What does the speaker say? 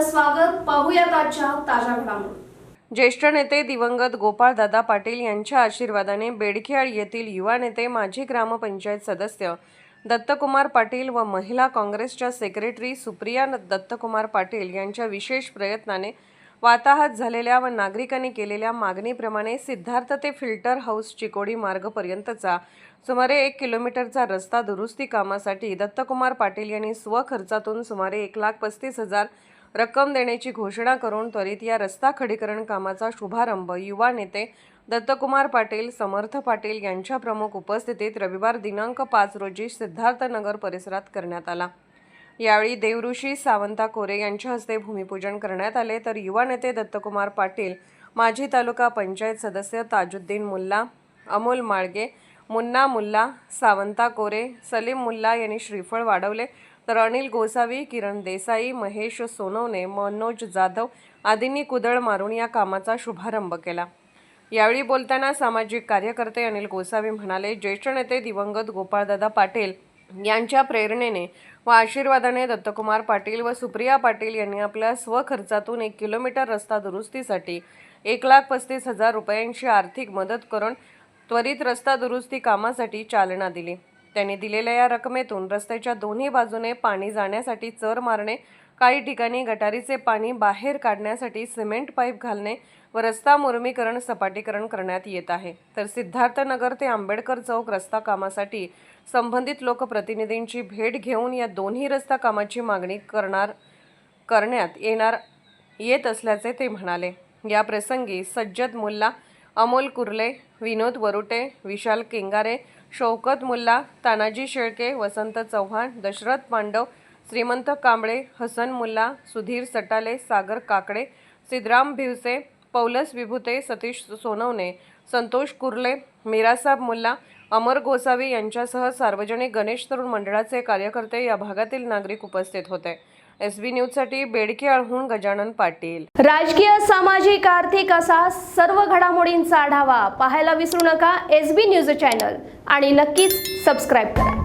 आपलं स्वागत. पाहूयात आजच्या ताज्या घडामोडी. ज्येष्ठ नेते दिवंगत गोपाळदादा पाटील यांच्या आशीर्वादाने बेडखेड येथील युवा नेते माजी ग्रामपंचायत सदस्य दत्तकुमार पाटील व महिला काँग्रेसच्या सेक्रेटरी सुप्रिया दत्तकुमार पाटील यांच्या विशेष प्रयत्नाने वाताहत झालेल्या व नागरिकांनी केलेल्या मागणीप्रमाणे सिद्धार्थ ते फिल्टर हाऊस चिकोडी मार्गपर्यंतचा सुमारे 1 किलोमीटरचा रस्ता दुरुस्ती कामासाठी दत्तकुमार पाटील यांनी स्वखर्चातून सुमारे 1,35,000 रक्कम देण्याची घोषणा करून त्वरित या रस्ता खडीकरण कामाचा शुभारंभ युवा नेते दत्तकुमार पाटील समर्थ पाटील यांच्या प्रमुख उपस्थितीत रविवार दिनांक 5 रोजी सिद्धार्थनगर परिसरात करण्यात आला। यावेळी देवऋषी सावंता कोरे यांच्या हस्ते भूमिपूजन करण्यात आले, तर युवा नेते दत्तकुमार पाटील, माजी तालुका पंचायत सदस्य ताजुद्दीन मुल्ला, अमोल माळगे, मुन्ना मुल्ला, सावंता कोरे, सलीम मुल्ला यांनी श्रीफळ वाढवले, तर अनिल गोसावी, किरण देसाई, महेश सोनवणे, मनोज जाधव आदींनी कुदळ मारून या कामाचा शुभारंभ केला। यावेळी बोलताना सामाजिक कार्यकर्ते अनिल गोसावी म्हणाले, ज्येष्ठ नेते दिवंगत गोपाळदादा पाटील यांच्या प्रेरणेने व आशीर्वादाने दत्तकुमार पाटील व सुप्रिया पाटील यांनी आपल्या स्वखर्चातून 1 किलोमीटर रस्ता दुरुस्तीसाठी 1,35,000 रुपयांची आर्थिक मदत करून त्वरित रस्ता दुरुस्ती कामासाठी चालना दिली। त्यांनी दिलेल्या या रकमेतून रस्त्याच्या दोन्ही बाजूने पाणी जाण्यासाठी चर मारणे, काही ठिकाणी गटारीचे पाणी बाहेर काढण्यासाठी सिमेंट पाईप घालणे व रस्ता मुरमीकरण सपाटीकरण करण्यात येत आहे। तर सिद्धार्थनगर ते आंबेडकर चौक रस्ता कामासाठी संबंधित लोकप्रतिनिधींची भेट घेऊन या दोन्ही रस्ता कामाची मागणी करण्यात येत असल्याचे ते म्हणाले। या प्रसंगी सज्जद मुल्ला, अमोल कुर्ले, विनोद वरुटे, विशाल केंगारे, शौकत मुल्ला, तानाजी शेळके, वसंत चव्हाण, दशरथ पांडव, श्रीमंत कांबळे, हसन मुल्ला, सुधीर सटाले, सागर काकडे, सिद्धराम भिवसे, पौलस विभूते, सतीश सोनवणे, संतोष कुर्ले, मीरासाब मुल्ला, अमर गोसावी यांच्यासह सार्वजनिक गणेश तरुण मंडळाचे कार्यकर्ते या भागातील नागरिक उपस्थित होते। एसबी न्यूजसाठी बेडखेडहून गजानन पाटील। राजकीय, सामाजिक, आर्थिक असा सर्व घडामोडींचा आढावा पाहायला विसरू नका एसबी न्यूज चॅनल आणि नक्कीच सबस्क्राइब करा।